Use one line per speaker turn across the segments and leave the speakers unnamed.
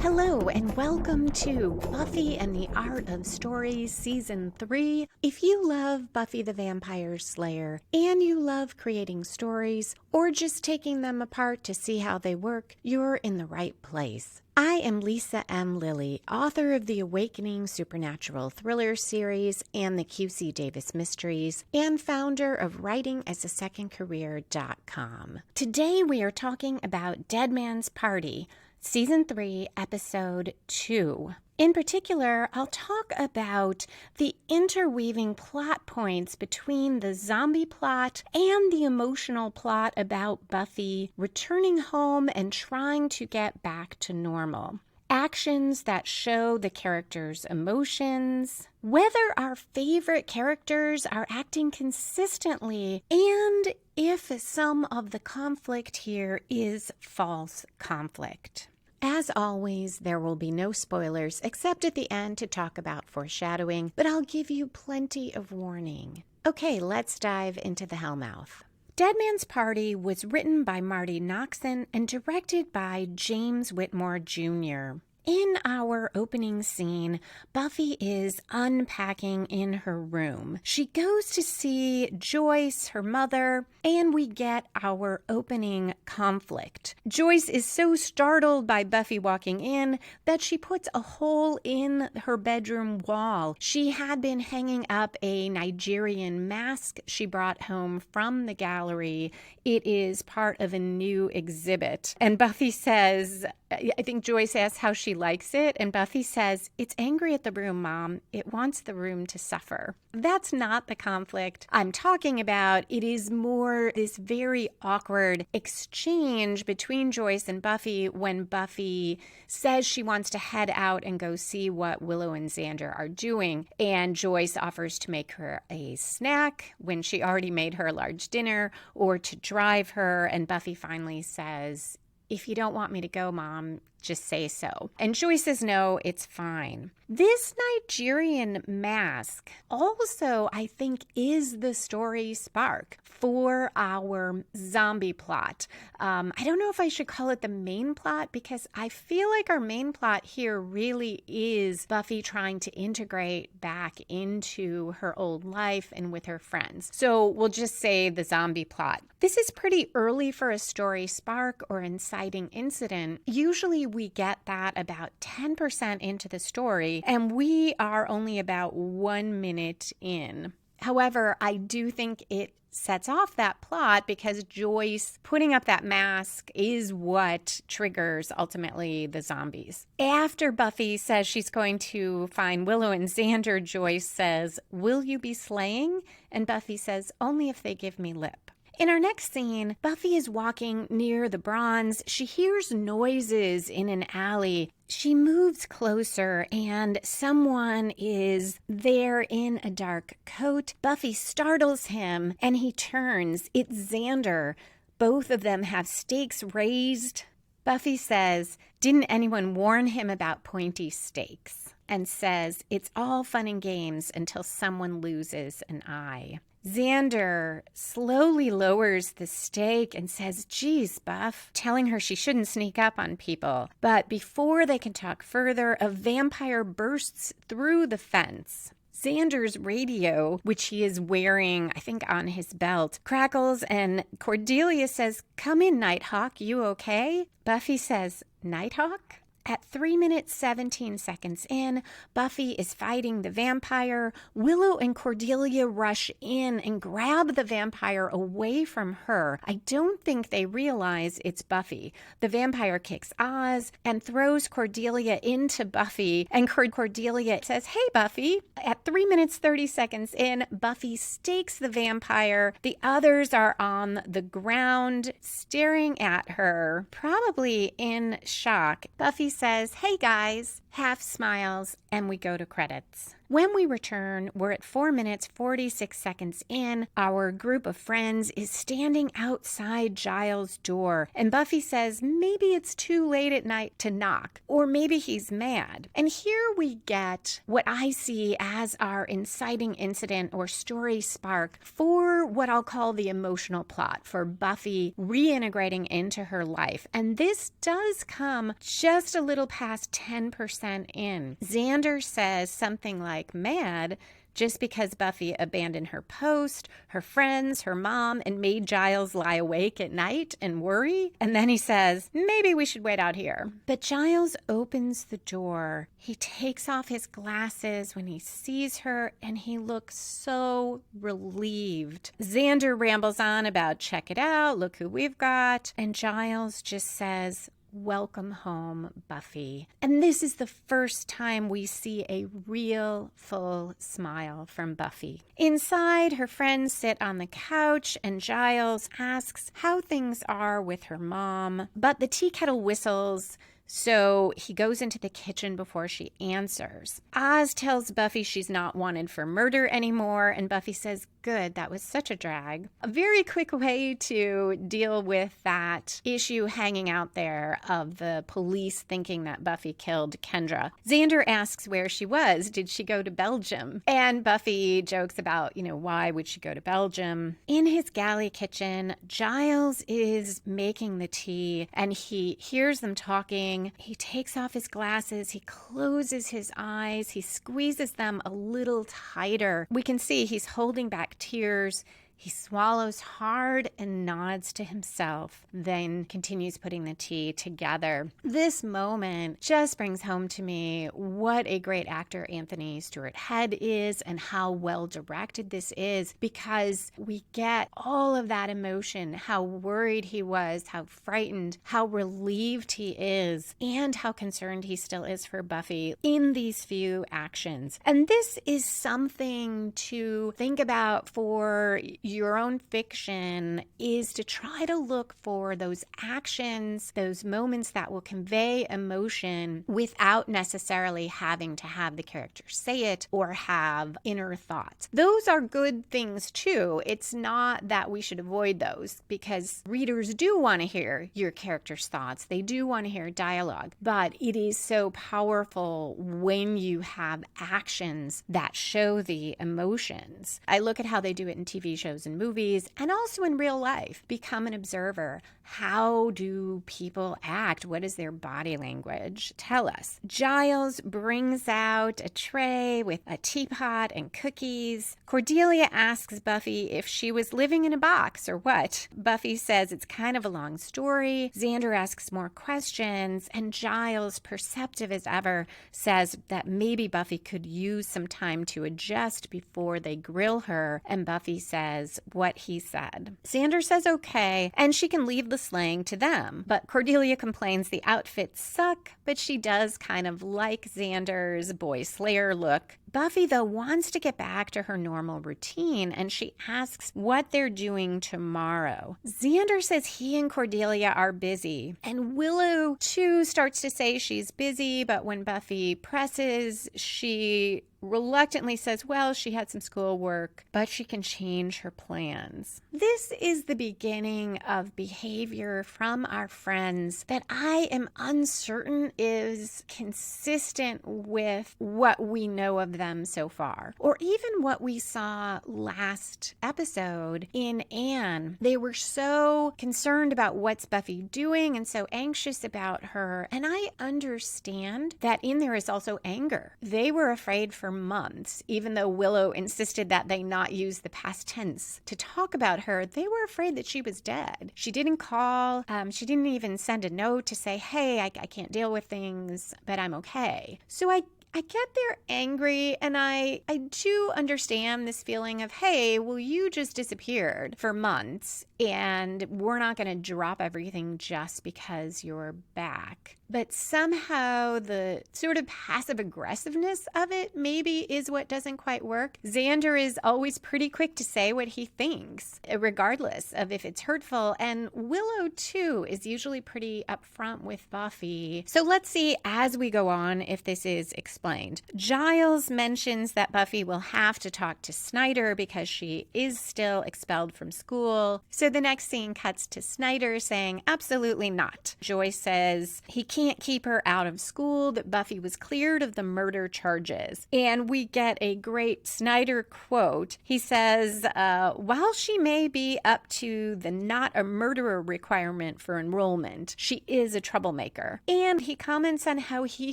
Hello and welcome to Buffy and the Art of Stories Season 3. If you love Buffy the Vampire Slayer and you love creating stories or just taking them apart to see how they work, you're in the right place. I am Lisa M. Lilly, author of the Awakening Supernatural Thriller series and the QC Davis Mysteries, and founder of WritingAsASecondCareer.com. Today we are talking about Dead Man's Party, Season 3, Episode 2. In particular, I'll talk about the interweaving plot points between the zombie plot and the emotional plot about Buffy returning home and trying to get back to normal. Actions that show the characters' emotions, whether our favorite characters are acting consistently, and if some of the conflict here is false conflict. As always, there will be no spoilers except at the end to talk about foreshadowing, but I'll give you plenty of warning. Okay, let's dive into the Hellmouth. Dead Man's Party was written by Marty Noxon and directed by James Whitmore Jr. In our opening scene, Buffy is unpacking in her room. She goes to see Joyce, her mother, and we get our opening conflict. Joyce is so startled by Buffy walking in that she puts a hole in her bedroom wall. She had been hanging up a Nigerian mask she brought home from the gallery. It is part of a new exhibit. And Buffy says, I think Joyce asks how she likes it, and Buffy says, "It's angry at the room, Mom. It wants the room to suffer." That's not the conflict I'm talking about. It is more this very awkward exchange between Joyce and Buffy when Buffy says she wants to head out and go see what Willow and Xander are doing, and Joyce offers to make her a snack when she already made her a large dinner, or to drive her, and Buffy finally says, "If you don't want me to go, Mom, just say so." And Joyce says, "No, it's fine." This Nigerian mask also, I think, is the story spark for our zombie plot. I don't know if I should call it the main plot, because I feel like our main plot here really is Buffy trying to integrate back into her old life and with her friends. So we'll just say the zombie plot. This is pretty early for a story spark or inciting incident. Usually we get that about 10% into the story, and we are only about 1 minute in. However, I do think it sets off that plot because Joyce putting up that mask is what triggers ultimately the zombies. After Buffy says she's going to find Willow and Xander, Joyce says, "Will you be slaying?" And Buffy says, "Only if they give me lip." In our next scene, Buffy is walking near the Bronze. She hears noises in an alley. She moves closer and someone is there in a dark coat. Buffy startles him and he turns. It's Xander. Both of them have stakes raised. Buffy says, "Didn't anyone warn him about pointy stakes?" And says, "It's all fun and games until someone loses an eye." Xander slowly lowers the stake and says, "Geez, Buff," telling her she shouldn't sneak up on people. But before they can talk further, a vampire bursts through the fence. Xander's radio, which he is wearing, I think, on his belt, crackles, and Cordelia says, "Come in, Nighthawk, you okay?" Buffy says, "Nighthawk?" At 3 minutes 17 seconds in, Buffy is fighting the vampire. Willow and Cordelia rush in and grab the vampire away from her. I don't think they realize it's Buffy. The vampire kicks Oz and throws Cordelia into Buffy, and Cordelia says, "Hey, Buffy." At 3 minutes 30 seconds in, Buffy stakes the vampire. The others are on the ground staring at her, probably in shock. Buffy says, "Hey guys," half smiles, and we go to credits. When we return, we're at 4 minutes, 46 seconds in. Our group of friends is standing outside Giles' door, and Buffy says maybe it's too late at night to knock, or maybe he's mad. And here we get what I see as our inciting incident or story spark for what I'll call the emotional plot for Buffy reintegrating into her life. And this does come just a little past 10% in. Xander says something like mad just because Buffy abandoned her post, her friends, her mom, and made Giles lie awake at night and worry. And then he says, maybe we should wait out here. But Giles opens the door. He takes off his glasses when he sees her, and he looks so relieved. Xander rambles on about check it out, look who we've got. And Giles just says, welcome home, Buffy. And this is the first time we see a real full smile from Buffy. Inside, her friends sit on the couch and Giles asks how things are with her mom, but the tea kettle whistles, so he goes into the kitchen before she answers. Oz tells Buffy she's not wanted for murder anymore, and Buffy says, good, that was such a drag. A very quick way to deal with that issue hanging out there of the police thinking that Buffy killed Kendra. Xander asks where she was. Did she go to Belgium? And Buffy jokes about, why would she go to Belgium? In his galley kitchen, Giles is making the tea, and he hears them talking. He takes off his glasses, he closes his eyes, he squeezes them a little tighter. We can see he's holding back tears. He swallows hard and nods to himself, then continues putting the tea together. This moment just brings home to me what a great actor Anthony Stewart Head is and how well directed this is, because we get all of that emotion, how worried he was, how frightened, how relieved he is, and how concerned he still is for Buffy in these few actions. And this is something to think about for your own fiction, is to try to look for those actions, those moments that will convey emotion without necessarily having to have the character say it or have inner thoughts. Those are good things too. It's not that we should avoid those, because readers do want to hear your character's thoughts. They do want to hear dialogue, but it is so powerful when you have actions that show the emotions. I look at how they do it in TV shows and movies, and also in real life. Become an observer. How do people act? What is their body language? Tell us. Giles brings out a tray with a teapot and cookies. Cordelia asks Buffy if she was living in a box or what. Buffy says it's kind of a long story. Xander asks more questions, and Giles, perceptive as ever, says that maybe Buffy could use some time to adjust before they grill her, and Buffy says what he said. Xander says okay, and she can leave the slaying to them, but Cordelia complains the outfits suck, but she does kind of like Xander's boy slayer look. Buffy, though, wants to get back to her normal routine, and she asks what they're doing tomorrow. Xander says he and Cordelia are busy, and Willow, too, starts to say she's busy, but when Buffy presses, she reluctantly says, well, she had some schoolwork, but she can change her plans. This is the beginning of behavior from our friends that I am uncertain is consistent with what we know of them so far, or even what we saw last episode in Anne. They were so concerned about what's Buffy doing and so anxious about her, and I understand that in there is also anger. They were afraid for months, even though Willow insisted that they not use the past tense to talk about her. They were afraid that she was dead. She didn't call. She didn't even send a note to say, hey, I can't deal with things, but I'm okay. So I get they're angry, and I do understand this feeling of, hey, well, you just disappeared for months, and we're not going to drop everything just because you're back. But somehow the sort of passive aggressiveness of it maybe is what doesn't quite work. Xander is always pretty quick to say what he thinks, regardless of if it's hurtful. And Willow, too, is usually pretty upfront with Buffy. So let's see as we go on if this is explained explained. Giles mentions that Buffy will have to talk to Snyder because she is still expelled from school. So the next scene cuts to Snyder saying, absolutely not. Joyce says he can't keep her out of school, that Buffy was cleared of the murder charges. And we get a great Snyder quote. He says, while she may be up to the not a murderer requirement for enrollment, she is a troublemaker. And he comments on how he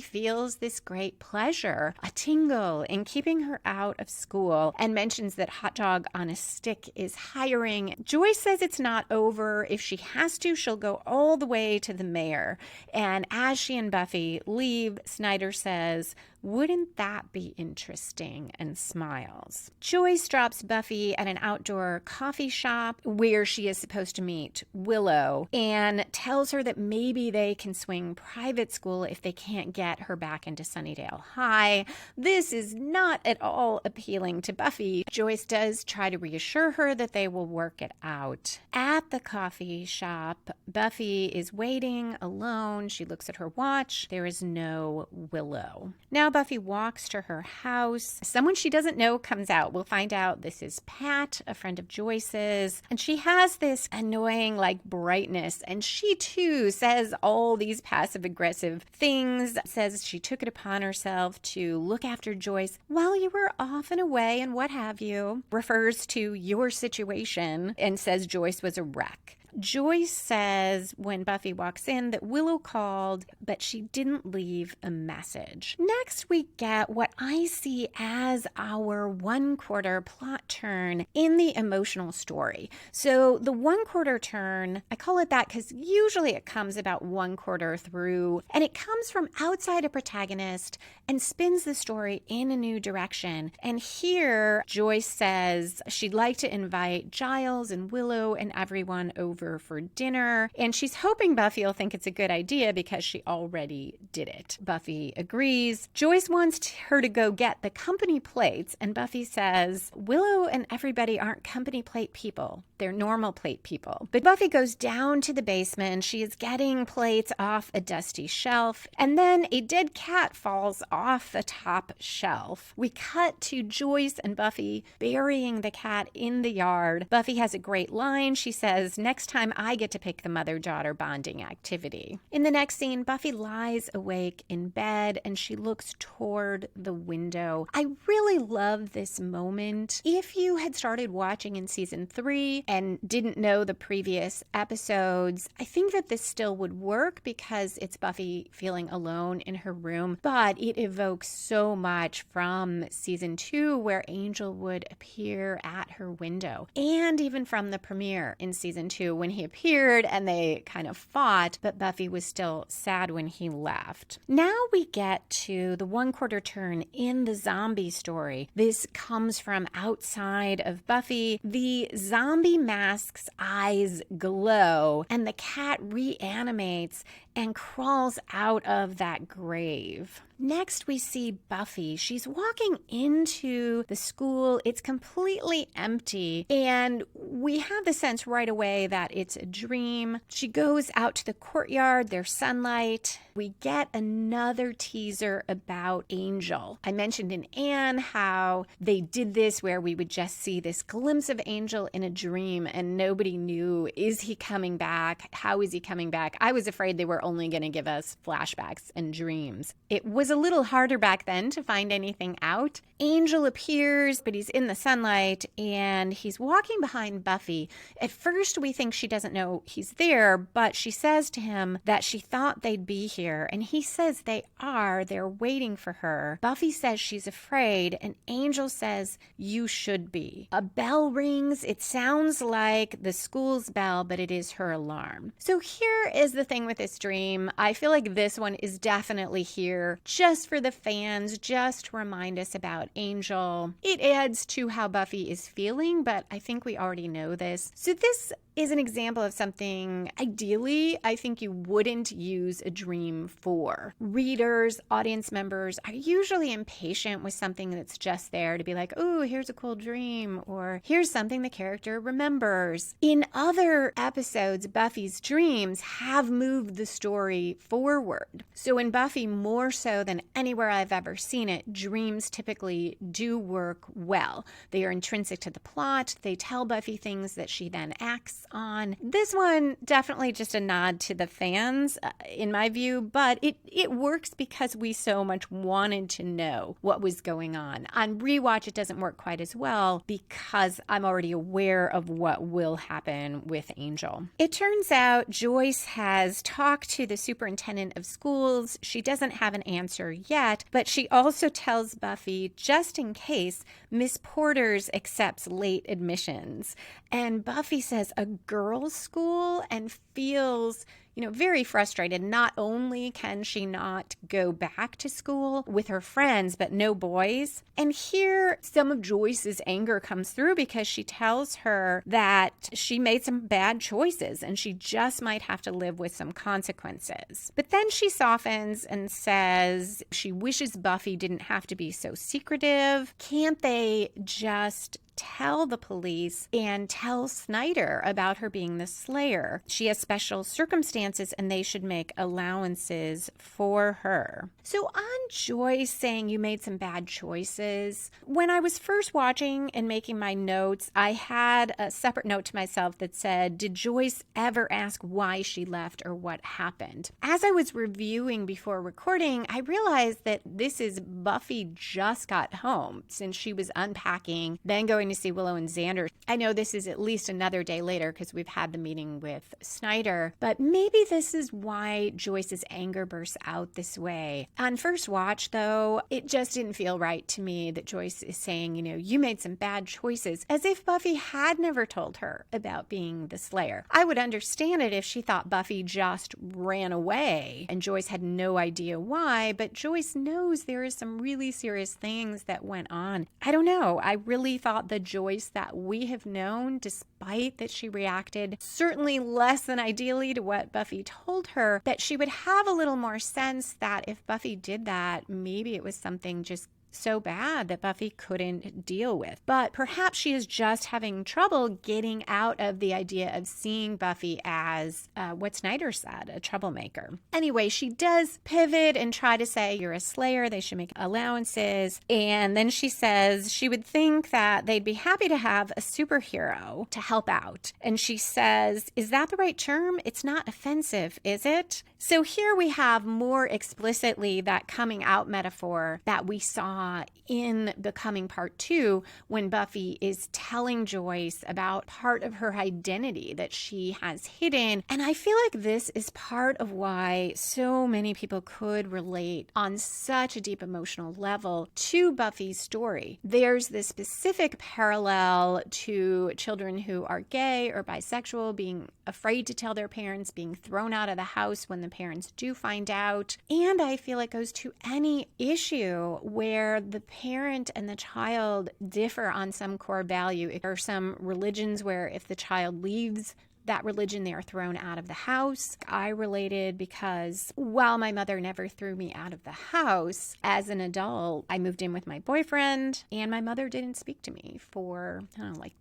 feels this great pleasure, a tingle, in keeping her out of school, and mentions that Hot Dog on a Stick is hiring. Joyce says it's not over. If she has to, she'll go all the way to the mayor. And as she and Buffy leave, Snyder says, wouldn't that be interesting? And smiles. Joyce drops Buffy at an outdoor coffee shop where she is supposed to meet Willow and tells her that maybe they can swing private school if they can't get her back into Sunnydale High. This is not at all appealing to Buffy. Joyce does try to reassure her that they will work it out. At the coffee shop, Buffy is waiting alone. She looks at her watch. There is no Willow. Now Buffy walks to her house. Someone she doesn't know comes out. We'll find out this is Pat, a friend of Joyce's. And she has this annoying, brightness. And she, too, says all these passive-aggressive things. Says she took it upon herself to look after Joyce while you were off and away and what have you. Refers to your situation and says Joyce was a wreck. Joyce says when Buffy walks in that Willow called, but she didn't leave a message. Next, we get what I see as our one-quarter plot turn in the emotional story. So the one-quarter turn, I call it that because usually it comes about one quarter through, and it comes from outside a protagonist and spins the story in a new direction. And here, Joyce says she'd like to invite Giles and Willow and everyone over for dinner, and she's hoping Buffy will think it's a good idea because she already did it. Buffy agrees. Joyce wants her to go get the company plates, and Buffy says Willow and everybody aren't company plate people. They're normal plate people. But Buffy goes down to the basement. She is getting plates off a dusty shelf, and then a dead cat falls off the top shelf. We cut to Joyce and Buffy burying the cat in the yard. Buffy has a great line. She says, next time I get to pick the mother-daughter bonding activity. In the next scene, Buffy lies awake in bed and she looks toward the window. I really love this moment. If you had started watching in season 3 and didn't know the previous episodes, I think that this still would work because it's Buffy feeling alone in her room, but it evokes so much from season 2 where Angel would appear at her window, and even from the premiere in season 2 when he appeared and they kind of fought, but Buffy was still sad when he left. Now we get to the one-quarter turn in the zombie story. This comes from outside of Buffy. The zombie mask's eyes glow and the cat reanimates and crawls out of that grave. Next, we see Buffy. She's walking into the school. It's completely empty, and we have the sense right away that it's a dream. She goes out to the courtyard. There's sunlight. We get another teaser about Angel. I mentioned in Anne how they did this where we would just see this glimpse of Angel in a dream, and nobody knew, is he coming back? How is he coming back? I was afraid they were only going to give us flashbacks and dreams. It was a little harder back then to find anything out. Angel appears, but he's in the sunlight, and he's walking behind Buffy. At first, we think she doesn't know he's there, but she says to him that she thought they'd be here, and he says they are. They're waiting for her. Buffy says she's afraid, and Angel says, you should be. A bell rings. It sounds like the school's bell, but it is her alarm. So here is the thing with this dream. I feel like this one is definitely here just for the fans, just to remind us about Angel. It adds to how Buffy is feeling, but I think we already know this. So this is an example of something, ideally, I think you wouldn't use a dream for. Readers, audience members are usually impatient with something that's just there to be like, oh, here's a cool dream, or here's something the character remembers. In other episodes, Buffy's dreams have moved the story forward. So in Buffy, more so than anywhere I've ever seen it, dreams typically do work well. They are intrinsic to the plot. They tell Buffy things that she then acts on. This one, definitely just a nod to the fans, in my view, but it works because we so much wanted to know what was going on. On rewatch, it doesn't work quite as well because I'm already aware of what will happen with Angel. It turns out Joyce has talked to the superintendent of schools. She doesn't have an answer yet, but she also tells Buffy, just in case, Miss Porter's accepts late admissions. And Buffy says, a girls' school, and feels very frustrated. Not only can she not go back to school with her friends, but no boys. And here, some of Joyce's anger comes through because she tells her that she made some bad choices and she just might have to live with some consequences. But then she softens and says she wishes Buffy didn't have to be so secretive. Can't they just tell the police and tell Snyder about her being the Slayer? She has special circumstances and they should make allowances for her. So on Joyce saying you made some bad choices, when I was first watching and making my notes, I had a separate note to myself that said, did Joyce ever ask why she left or what happened? As I was reviewing before recording, I realized that this is Buffy just got home since she was unpacking, then going to see Willow and Xander. I know this is at least another day later because we've had the meeting with Snyder, but maybe this is why Joyce's anger bursts out this way. On first watch, though, it just didn't feel right to me that Joyce is saying, you made some bad choices, as if Buffy had never told her about being the Slayer. I would understand it if she thought Buffy just ran away and Joyce had no idea why, but Joyce knows there is some really serious things that went on. I don't know. I really thought the Joyce that we have known, despite that she reacted certainly less than ideally to what Buffy told her, that she would have a little more sense that if Buffy did that, maybe it was something just so bad that Buffy couldn't deal with. But perhaps she is just having trouble getting out of the idea of seeing Buffy as what Snyder said, a troublemaker. Anyway, she does pivot and try to say, you're a Slayer, they should make allowances. And then she says she would think that they'd be happy to have a superhero to help out. And she says, is that the right term? It's not offensive, is it? So here we have more explicitly that coming out metaphor that we saw in Becoming Part 2 when Buffy is telling Joyce about part of her identity that she has hidden. And I feel like this is part of why so many people could relate on such a deep emotional level to Buffy's story. There's this specific parallel to children who are gay or bisexual being afraid to tell their parents, being thrown out of the house when the parents do find out. And I feel it goes to any issue where the parent and the child differ on some core value. There are some religions where if the child leaves that religion, they are thrown out of the house. I related because while my mother never threw me out of the house, as an adult, I moved in with my boyfriend and my mother didn't speak to me for,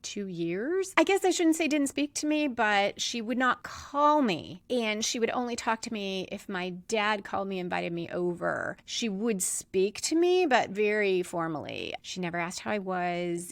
2 years. I guess I shouldn't say didn't speak to me, but she would not call me and she would only talk to me if my dad called me, invited me over. She would speak to me, but very formally. She never asked how I was.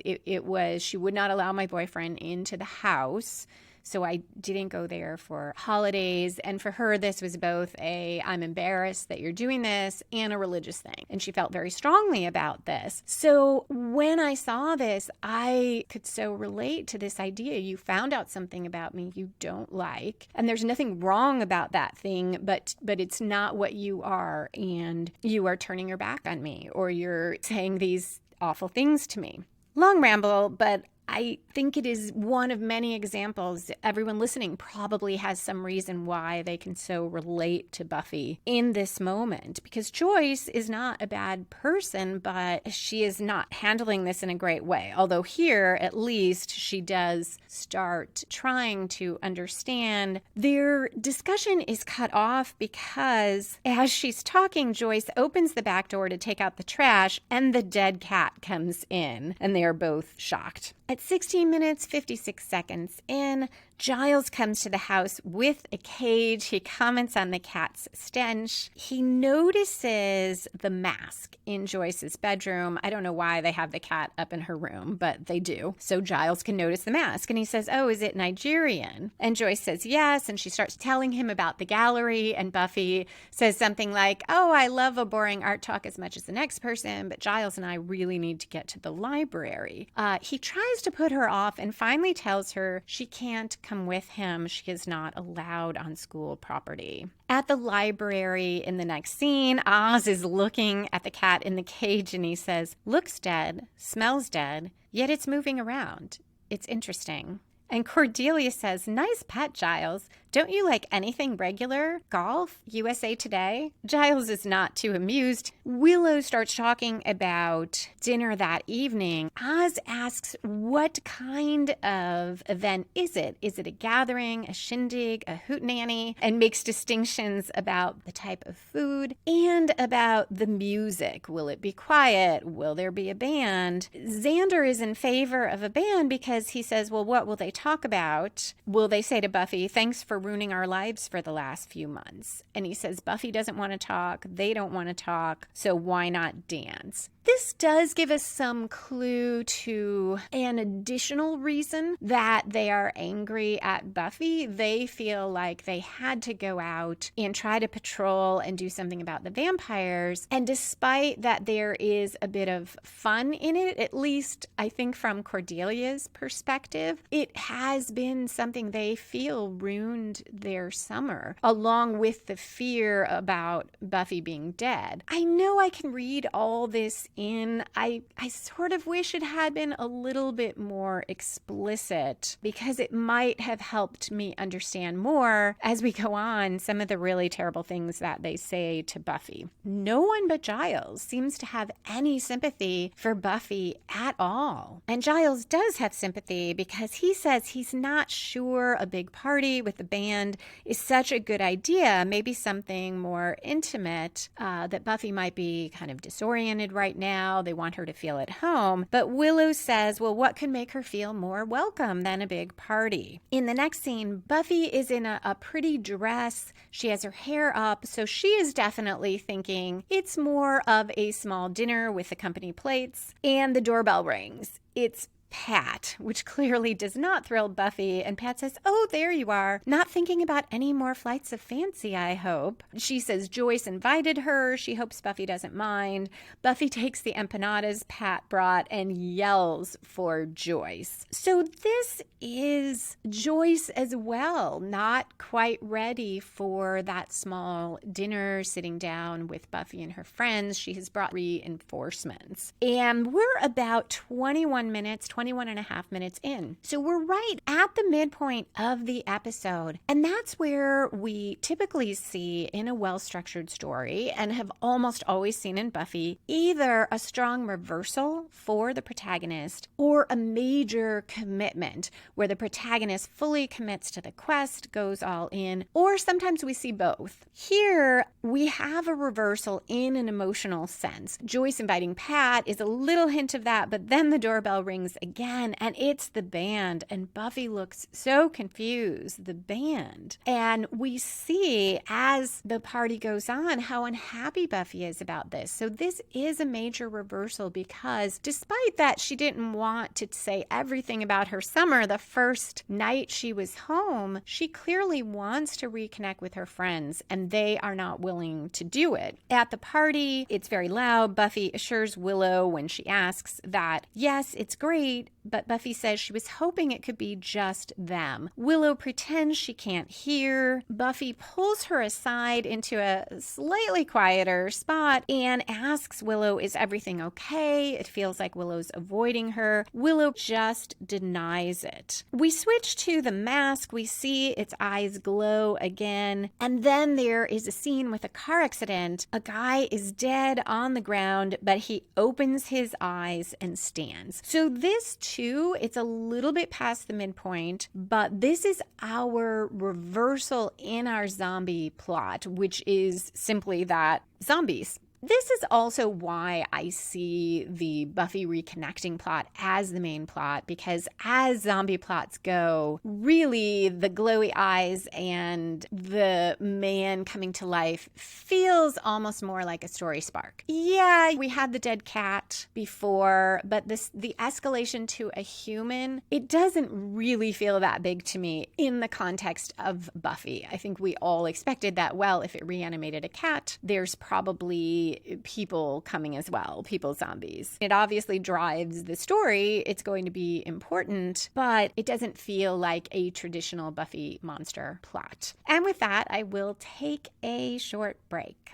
She would not allow my boyfriend into the house. So I didn't go there for holidays. And for her, this was both I'm embarrassed that you're doing this and a religious thing. And she felt very strongly about this. So when I saw this, I could so relate to this idea. You found out something about me you don't like. And there's nothing wrong about that thing, but it's not what you are. And you are turning your back on me or you're saying these awful things to me. Long ramble, but I think it is one of many examples. Everyone listening probably has some reason why they can so relate to Buffy in this moment, because Joyce is not a bad person, but she is not handling this in a great way. Although here, at least, she does start trying to understand. Their discussion is cut off because as she's talking, Joyce opens the back door to take out the trash and the dead cat comes in, and they are both shocked. At 16 minutes, 56 seconds in, Giles comes to the house with a cage. He comments on the cat's stench. He notices the mask in Joyce's bedroom. I don't know why they have the cat up in her room, but they do. So Giles can notice the mask. And he says, oh, is it Nigerian? And Joyce says yes. And she starts telling him about the gallery. And Buffy says something like, oh, I love a boring art talk as much as the next person, but Giles and I really need to get to the library. He tries to put her off and finally tells her she can't come with him. She is not allowed on school property. At the library in the next scene, Oz is looking at the cat in the cage and he says, looks dead, smells dead, yet it's moving around. It's interesting. And Cordelia says, nice pet, Giles. Don't you like anything regular? Golf? USA Today? Giles is not too amused. Willow starts talking about dinner that evening. Oz asks, what kind of event is it? Is it a gathering, a shindig, a hootenanny? And makes distinctions about the type of food and about the music. Will it be quiet? Will there be a band? Xander is in favor of a band because he says, well, what will they talk about? Will they say to Buffy, thanks for ruining our lives for the last few months? And he says Buffy doesn't want to talk, they don't want to talk, so why not dance? This does give us some clue to an additional reason that they are angry at Buffy. They feel like they had to go out and try to patrol and do something about the vampires. And despite that there is a bit of fun in it, at least I think from Cordelia's perspective, it has been something they feel ruined their summer, along with the fear about Buffy being dead. I know I can read all this in. I sort of wish it had been a little bit more explicit because it might have helped me understand more as we go on some of the really terrible things that they say to Buffy. No one but Giles seems to have any sympathy for Buffy at all. And Giles does have sympathy because he says he's not sure a big party with the band is such a good idea. Maybe something more intimate, that Buffy might be kind of disoriented right now. They want her to feel at home. But Willow says, well, what could make her feel more welcome than a big party? In the next scene, Buffy is in a pretty dress. She has her hair up, so she is definitely thinking it's more of a small dinner with the company plates. And the doorbell rings. It's Pat, which clearly does not thrill Buffy, and Pat says, oh, there you are, not thinking about any more flights of fancy, I hope. She says Joyce invited her. She hopes Buffy doesn't mind. Buffy takes the empanadas Pat brought and yells for Joyce. So this is Joyce as well, not quite ready for that small dinner, sitting down with Buffy and her friends. She has brought reinforcements. And we're about 21 and a half minutes in. So we're right at the midpoint of the episode. And that's where we typically see in a well-structured story, and have almost always seen in Buffy, either a strong reversal for the protagonist or a major commitment where the protagonist fully commits to the quest, goes all in, or sometimes we see both. Here, we have a reversal in an emotional sense. Joyce inviting Pat is a little hint of that, but then the doorbell rings again, and it's the band, and Buffy looks so confused. The band. And we see as the party goes on how unhappy Buffy is about this. So this is a major reversal because despite that she didn't want to say everything about her summer the first night she was home, she clearly wants to reconnect with her friends, and they are not willing to do it. At the party, it's very loud. Buffy assures Willow when she asks that, yes, it's great, great, but Buffy says she was hoping it could be just them. Willow pretends she can't hear. Buffy pulls her aside into a slightly quieter spot and asks Willow, is everything okay? It feels like Willow's avoiding her. Willow just denies it. We switch to the mask. We see its eyes glow again. And then there is a scene with a car accident. A guy is dead on the ground, but he opens his eyes and stands. So this too, it's a little bit past the midpoint, but this is our reversal in our zombie plot, which is simply that zombies. This is also why I see the Buffy reconnecting plot as the main plot, because as zombie plots go, really the glowy eyes and the man coming to life feels almost more like a story spark. Yeah, we had the dead cat before, but the escalation to a human, it doesn't really feel that big to me in the context of Buffy. I think we all expected that, well, if it reanimated a cat, there's probably people coming as well, people zombies. It obviously drives the story. It's going to be important, but it doesn't feel like a traditional Buffy monster plot. And with that, I will take a short break.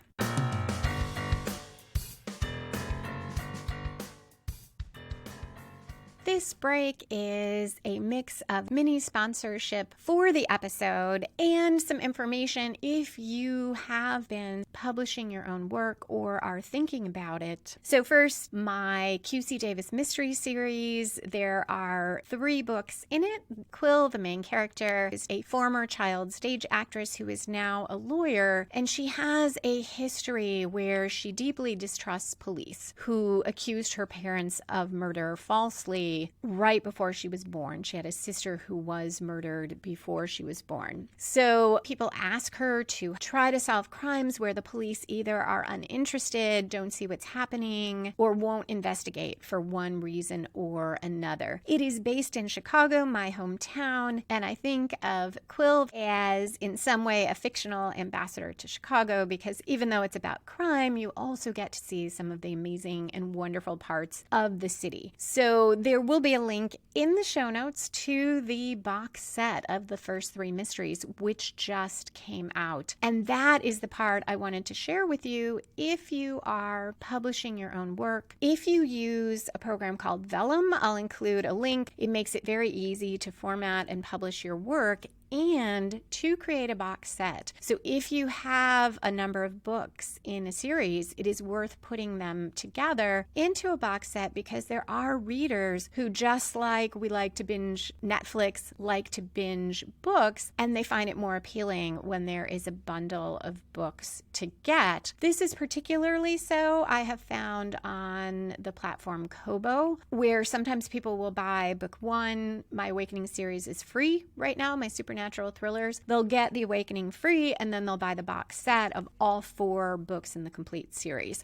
This break is a mix of mini sponsorship for the episode and some information if you have been publishing your own work or are thinking about it. So first, my QC Davis mystery series. There are 3 books in it. Quill, the main character, is a former child stage actress who is now a lawyer, and she has a history where she deeply distrusts police who accused her parents of murder falsely right before she was born. She had a sister who was murdered before she was born. So people ask her to try to solve crimes where the police either are uninterested, don't see what's happening, or won't investigate for one reason or another. It is based in Chicago, my hometown, and I think of Quill as in some way a fictional ambassador to Chicago, because even though it's about crime, you also get to see some of the amazing and wonderful parts of the city. So there will be a link in the show notes to the box set of the first 3 mysteries, which just came out. And that is the part I wanted to share with you if you are publishing your own work. If you use a program called Vellum, I'll include a link. It makes it very easy to format and publish your work and to create a box set. So if you have a number of books in a series, it is worth putting them together into a box set, because there are readers who, just like we like to binge Netflix, like to binge books, and they find it more appealing when there is a bundle of books to get. This is particularly so, I have found, on the platform Kobo, where sometimes people will buy book 1. My Awakening series is free right now, my supernatural thrillers. They'll get The Awakening free, and then they'll buy the box set of all 4 books in the complete series.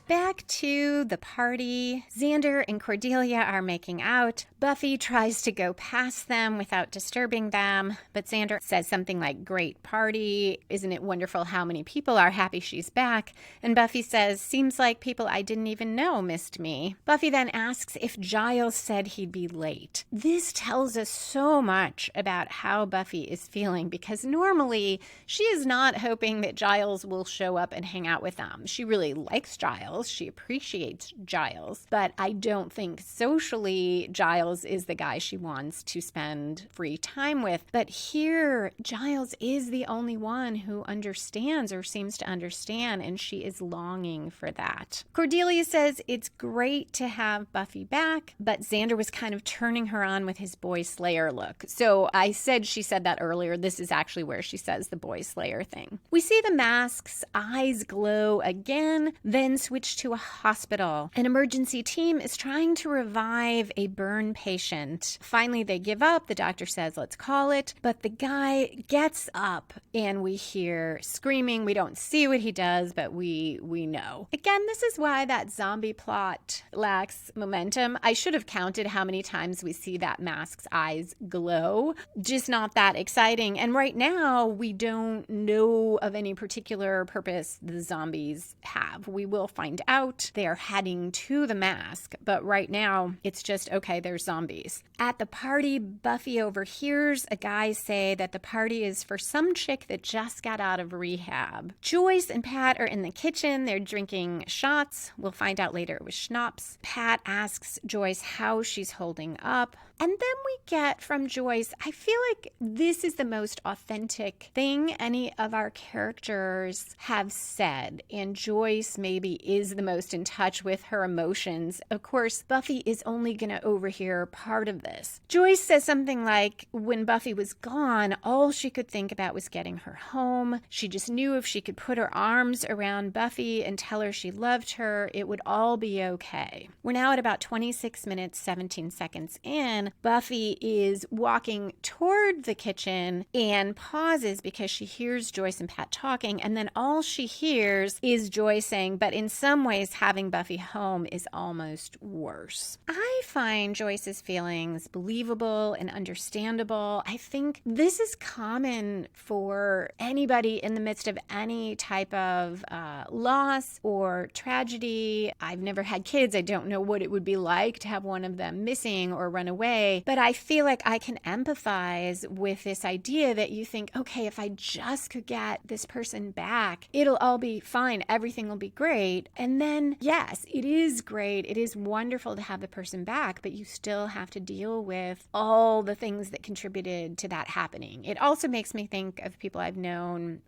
Back to the party. Xander and Cordelia are making out. Buffy tries to go past them without disturbing them, but Xander says something like, "Great party. Isn't it wonderful how many people are happy she's back?" And Buffy says, "Seems like people I didn't even know missed me." Buffy then asks if Giles said he'd be late. This tells us so much about how Buffy is feeling, because normally she is not hoping that Giles will show up and hang out with them. She really likes Giles. She appreciates Giles, but I don't think socially Giles is the guy she wants to spend free time with. But here, Giles is the only one who understands, or seems to understand, and she is longing for that. Cordelia says it's great to have Buffy back, but Xander was kind of turning her on with his boy slayer look. So I said she said that earlier. This is actually where she says the boy slayer thing. We see the mask's eyes glow again, then switch to a hospital. An emergency team is trying to revive a burn impatient. Finally, they give up. The doctor says, let's call it. But the guy gets up and we hear screaming. We don't see what he does, but we know. Again, this is why that zombie plot lacks momentum. I should have counted how many times we see that mask's eyes glow. Just not that exciting. And right now, we don't know of any particular purpose the zombies have. We will find out. They are heading to the mask, but right now it's just, okay, there's zombies. At the party, Buffy overhears a guy say that the party is for some chick that just got out of rehab. Joyce and Pat are in the kitchen. They're drinking shots. We'll find out later it was schnapps. Pat asks Joyce how she's holding up. And then we get from Joyce, I feel like this is the most authentic thing any of our characters have said. And Joyce maybe is the most in touch with her emotions. Of course, Buffy is only going to overhear part of this. Joyce says something like, when Buffy was gone, all she could think about was getting her home. She just knew if she could put her arms around Buffy and tell her she loved her, it would all be okay. We're now at about 26 minutes, 17 seconds in. Buffy is walking toward the kitchen and pauses because she hears Joyce and Pat talking, and then all she hears is Joyce saying, but in some ways having Buffy home is almost worse. I find Joyce's feelings believable and understandable. I think this is common for anybody in the midst of any type of loss or tragedy. I've never had kids. I don't know what it would be like to have one of them missing or run away. But I feel like I can empathize with this idea that you think, okay, if I just could get this person back, it'll all be fine. Everything will be great. And then, yes, it is great. It is wonderful to have the person back, but you still have to deal with all the things that contributed to that happening. It also makes me think of people I've known,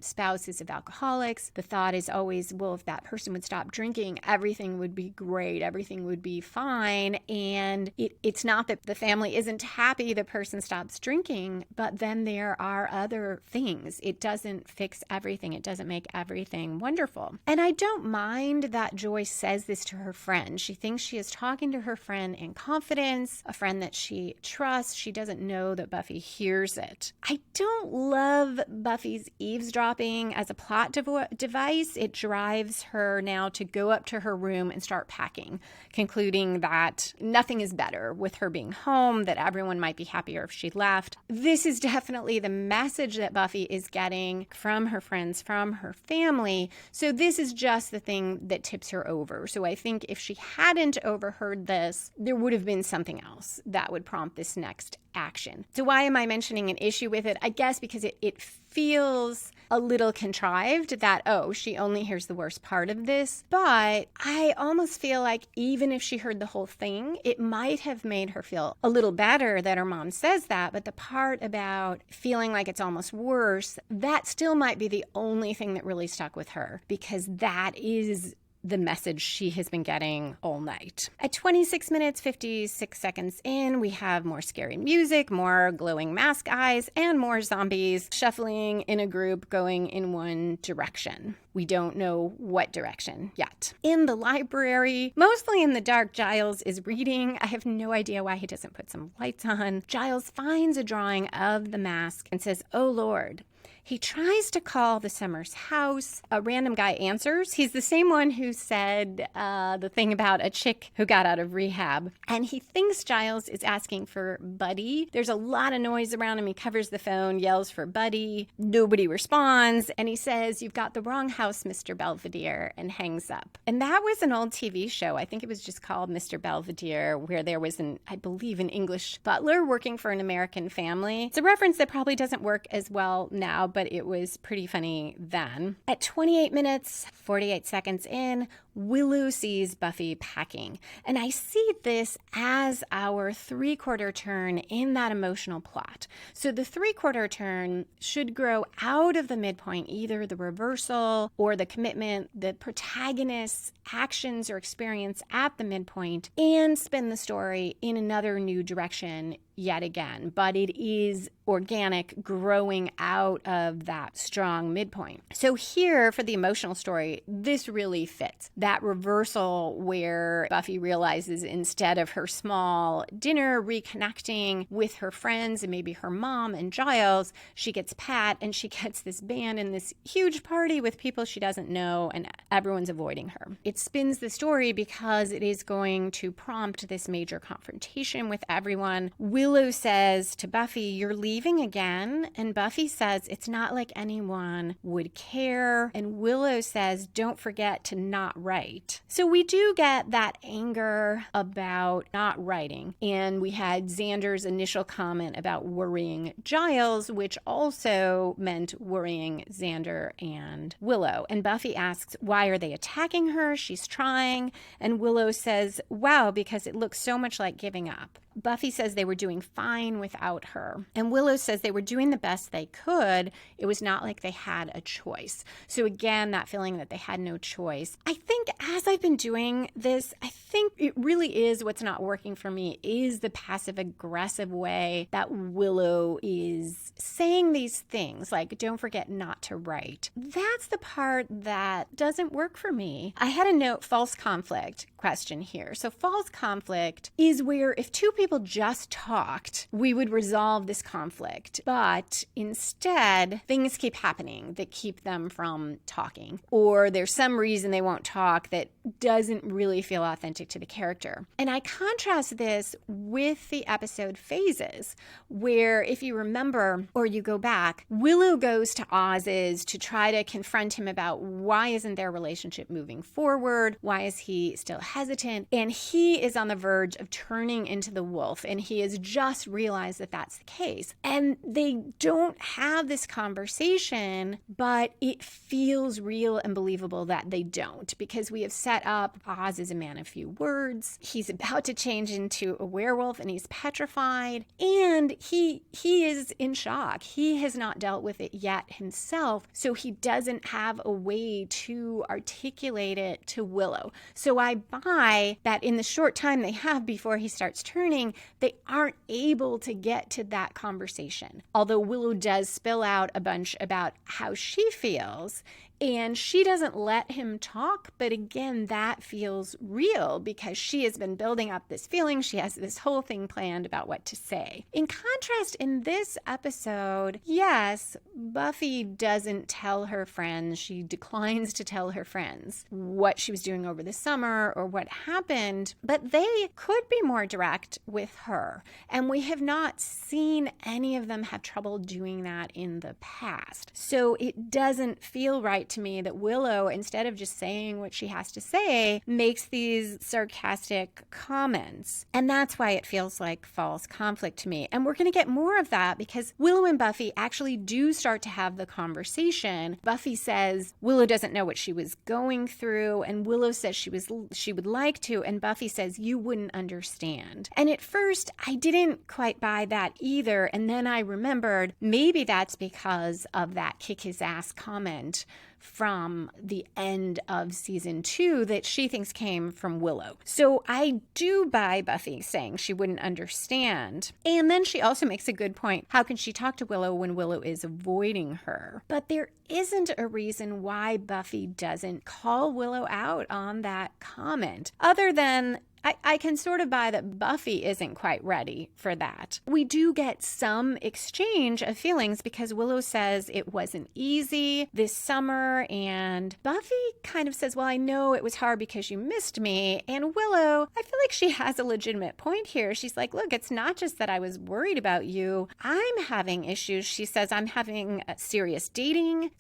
spouses of alcoholics. The thought is always, well, if that person would stop drinking, everything would be great. Everything would be fine. And it's not that the family isn't happy the person stops drinking, but then there are other things. It doesn't fix everything. It doesn't make everything wonderful. And I don't mind that Joyce says this to her friend. She thinks she is talking to her friend in confidence, a friend that she trusts. She doesn't know that Buffy hears it. I don't love Buffy's eavesdropping as a plot device. It drives her now to go up to her room and start packing, concluding that nothing is better with her being home, that everyone might be happier if she left. This is definitely the message that Buffy is getting from her friends, from her family. So this is just the thing that tips her over. So I think if she hadn't overheard this, there would have been something else that would prompt this next action. So why am I mentioning an issue with it? I guess because it feels a little contrived that, oh, she only hears the worst part of this. But I almost feel like even if she heard the whole thing, it might have made her feel a little better that her mom says that. But the part about feeling like it's almost worse, that still might be the only thing that really stuck with her, because that is the message she has been getting all night. At 26 minutes, 56 seconds in, we have more scary music, more glowing mask eyes, and more zombies shuffling in a group going in one direction. We don't know what direction yet. In the library, mostly in the dark, Giles is reading. I have no idea why he doesn't put some lights on. Giles finds a drawing of the mask and says, "Oh Lord." He tries to call the Summers house. A random guy answers. He's the same one who said the thing about a chick who got out of rehab. And he thinks Giles is asking for Buddy. There's a lot of noise around him. He covers the phone, yells for Buddy. Nobody responds. And he says, "You've got the wrong house, Mr. Belvedere," and hangs up. And that was an old TV show. I think it was just called Mr. Belvedere, where there was I believe, an English butler working for an American family. It's a reference that probably doesn't work as well now, but it was pretty funny then. At 28 minutes, 48 seconds in, Willow sees Buffy packing. And I see this as our three-quarter turn in that emotional plot. So the three-quarter turn should grow out of the midpoint, either the reversal or the commitment, the protagonist's actions or experience at the midpoint, and spin the story in another new direction yet again. But it is organic, growing out of that strong midpoint. So here, for the emotional story, this really fits. that reversal where Buffy realizes instead of her small dinner reconnecting with her friends and maybe her mom and Giles, she gets Pat and she gets this band and this huge party with people she doesn't know and everyone's avoiding her. It spins the story because it is going to prompt this major confrontation with everyone. Willow says to Buffy, "You're leaving again?" And Buffy says, "It's not like anyone would care." And Willow says, "Don't forget to not write." So we do get that anger about not writing. And we had Xander's initial comment about worrying Giles, which also meant worrying Xander and Willow. And Buffy asks, why are they attacking her? She's trying. And Willow says, wow, because it looks so much like giving up. Buffy says they were doing fine without her. And Willow says they were doing the best they could. It was not like they had a choice. So again, that feeling that they had no choice. I think as I've been doing this, I think it really is what's not working for me is the passive aggressive way that Willow is saying these things, like don't forget not to write. That's the part that doesn't work for me. I had a note, false conflict question here. So false conflict is where if two people just talked, we would resolve this conflict. But instead, things keep happening that keep them from talking. Or there's some reason they won't talk that doesn't really feel authentic to the character. And I contrast this with the episode Phases, where if you remember or you go back, Willow goes to Oz's to try to confront him about why isn't their relationship moving forward? Why is he still hesitant? And he is on the verge of turning into the wolf, and he has just realized that that's the case. And they don't have this conversation, but it feels real and believable that they don't, because we have set up Oz as a man of few words. He's about to change into a werewolf and he's petrified, and he is in shock. He has not dealt with it yet himself, so he doesn't have a way to articulate it to Willow. So I buy that in the short time they have before he starts turning, they aren't able to get to that conversation. Although Willow does spill out a bunch about how she feels, and she doesn't let him talk, but again, that feels real because she has been building up this feeling. She has this whole thing planned about what to say. In contrast, in this episode, yes, Buffy doesn't tell her friends. She declines to tell her friends what she was doing over the summer or what happened, but they could be more direct with her. And we have not seen any of them have trouble doing that in the past. So it doesn't feel right to me that Willow, instead of just saying what she has to say, makes these sarcastic comments. And that's why it feels like false conflict to me. And we're going to get more of that because Willow and Buffy actually do start to have the conversation. Buffy says Willow doesn't know what she was going through, and Willow says she would like to, and Buffy says you wouldn't understand. And at first, I didn't quite buy that either, and then I remembered maybe that's because of that kick his ass comment from the end of season 2 that she thinks came from Willow. So I do buy Buffy saying she wouldn't understand. And then she also makes a good point. How can she talk to Willow when Willow is avoiding her? But there isn't a reason why Buffy doesn't call Willow out on that comment, other than I can sort of buy that Buffy isn't quite ready for that. We do get some exchange of feelings because Willow says it wasn't easy this summer, and Buffy kind of says, well, I know it was hard because you missed me. And Willow, I feel like she has a legitimate point here. She's like, look, it's not just that I was worried about you. I'm having issues. She says, I'm having serious dating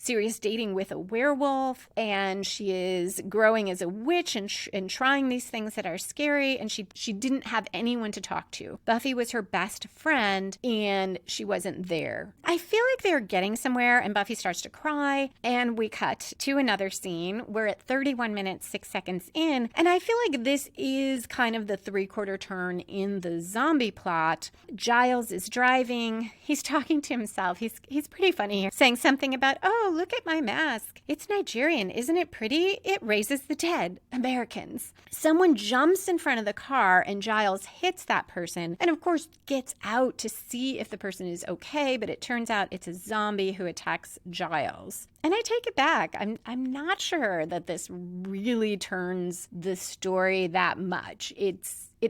with a werewolf, and she is growing as a witch and trying these things that are scary. And she didn't have anyone to talk to. Buffy was her best friend, and she wasn't there. I feel like they're getting somewhere, and Buffy starts to cry, and we cut to another scene. We're at 31 minutes, 6 seconds in, and I feel like this is kind of the 3/4 turn in the zombie plot. Giles is driving. He's talking to himself. He's pretty funny here, saying something about, oh, look at my mask. It's Nigerian. Isn't it pretty? It raises the dead. Americans. Someone jumps in front of the car, and Giles hits that person and of course gets out to see if the person is okay, but it turns out it's a zombie who attacks Giles. And I take it back. I'm not sure that this really turns the story that much. It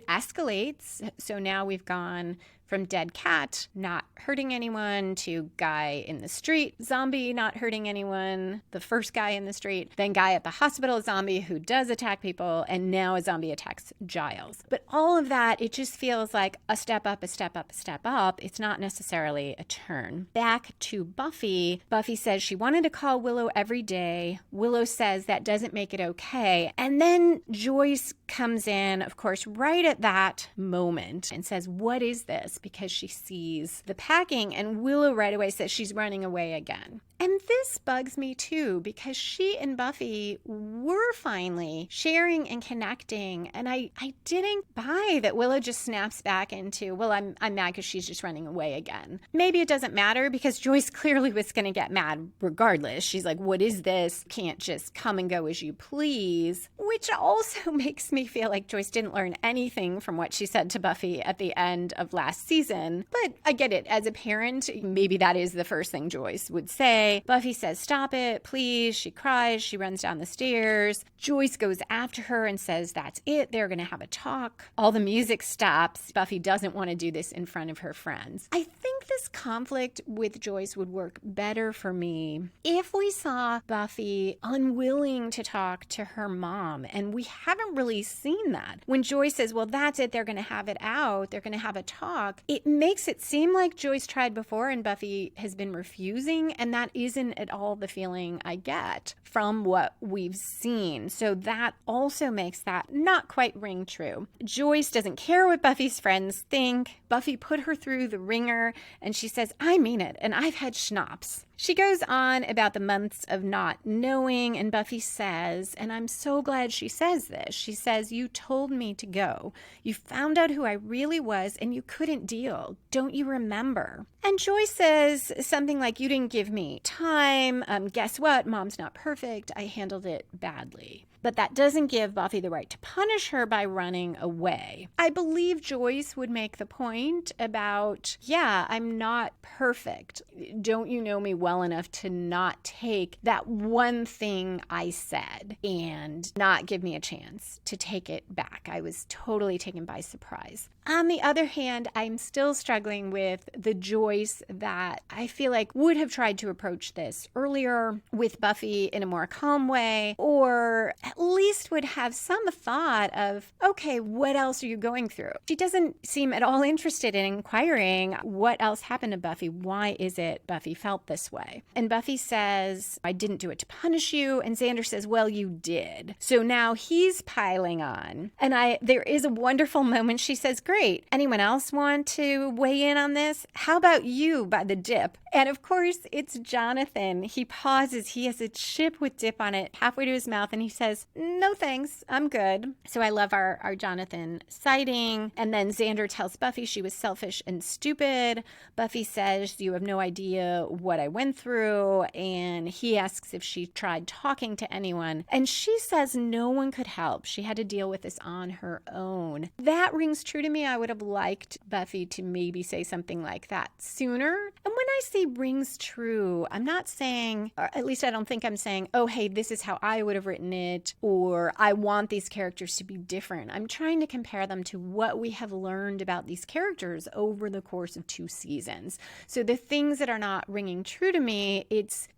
escalates. So now we've gone from dead cat not hurting anyone to guy in the street, zombie not hurting anyone, the first guy in the street, then guy at the hospital, zombie who does attack people, and now a zombie attacks Giles. But all of that, it just feels like a step up, a step up, a step up. It's not necessarily a turn. Back to Buffy. Buffy says she wanted to call Willow every day. Willow says that doesn't make it okay. And then Joyce comes in, of course, right at that moment and says, "What is this?" Because she sees the packing, and Willow right away says she's running away again. And this bugs me too, because she and Buffy were finally sharing and connecting, and I didn't buy that Willow just snaps back into, well, I'm mad because she's just running away again. Maybe it doesn't matter because Joyce clearly was going to get mad regardless. She's like, what is this? Can't just come and go as you please, which also makes me feel like Joyce didn't learn anything from what she said to Buffy at the end of last season. But I get it. As a parent, maybe that is the first thing Joyce would say. Buffy says, "Stop it, please." She cries. She runs down the stairs. Joyce goes after her and says, "That's it. They're going to have a talk." All the music stops. Buffy doesn't want to do this in front of her friends. I think this conflict with Joyce would work better for me if we saw Buffy unwilling to talk to her mom. And we haven't really seen that. When Joyce says, well, that's it. They're going to have it out. They're going to have a talk. It makes it seem like Joyce tried before and Buffy has been refusing. And that isn't at all the feeling I get from what we've seen. So that also makes that not quite ring true. Joyce doesn't care what Buffy's friends think. Buffy put her through the ringer and she says, "I mean it, and I've had schnapps." She goes on about the months of not knowing, and Buffy says, and I'm so glad she says this, she says, "You told me to go. You found out who I really was, and you couldn't deal. Don't you remember?" And Joyce says something like, "You didn't give me time. Guess what? Mom's not perfect. I handled it badly." But that doesn't give Buffy the right to punish her by running away. I believe Joyce would make the point about, yeah, I'm not perfect. Don't you know me well enough to not take that one thing I said and not give me a chance to take it back? I was totally taken by surprise. On the other hand, I'm still struggling with the Joyce that I feel like would have tried to approach this earlier with Buffy in a more calm way, or at least would have some thought of, okay, what else are you going through? She doesn't seem at all interested in inquiring what else happened to Buffy. Why is it Buffy felt this way? And Buffy says, "I didn't do it to punish you." And Xander says, "Well, you did." So now he's piling on. And there is a wonderful moment. She says, "Great. Anyone else want to weigh in on this? How about you by the dip?" And of course, it's Jonathan. He pauses. He has a chip with dip on it halfway to his mouth. And he says, "No thanks, I'm good." So I love our Jonathan sighting. And then Xander tells Buffy she was selfish and stupid. Buffy says, "You have no idea what I went through." And he asks if she tried talking to anyone. And she says no one could help. She had to deal with this on her own. That rings true to me. I would have liked Buffy to maybe say something like that sooner. And when I say rings true, I'm not saying, or at least I don't think I'm saying, oh, hey, this is how I would have written it, or I want these characters to be different. I'm trying to compare them to what we have learned about these characters over the course of 2 seasons. So the things that are not ringing true to me,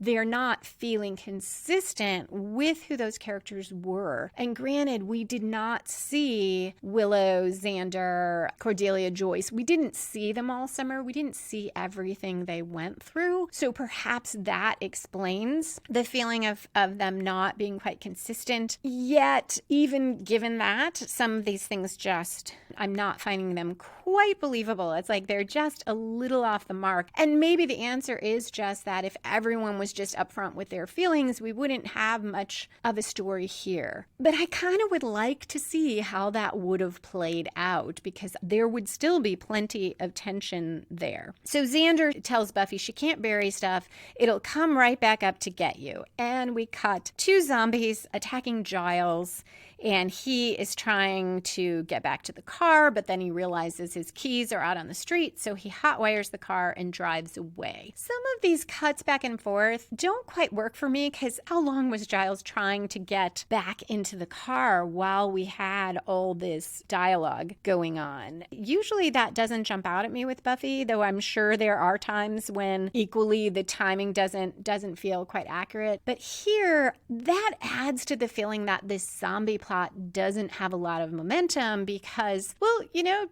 they're not feeling consistent with who those characters were. And granted, we did not see Willow, Xander, Cordelia, Joyce. We didn't see them all summer. We didn't see everything they went through. So perhaps that explains the feeling of them not being quite consistent. Yet, even given that, some of these things I'm not finding them quite believable. It's like they're just a little off the mark. And maybe the answer is just that if everyone was just upfront with their feelings, we wouldn't have much of a story here. But I kind of would like to see how that would have played out, because there would still be plenty of tension there. So Xander tells Buffy she can't bury stuff. It'll come right back up to get you. And we cut 2 zombies attacking Giles and he is trying to get back to the car, but then he realizes his keys are out on the street, so he hotwires the car and drives away. Some of these cuts back and forth don't quite work for me, because how long was Giles trying to get back into the car while we had all this dialogue going on? Usually that doesn't jump out at me with Buffy, though I'm sure there are times when equally the timing doesn't feel quite accurate. But here, that adds to the feeling that this zombie plot doesn't have a lot of momentum because, well,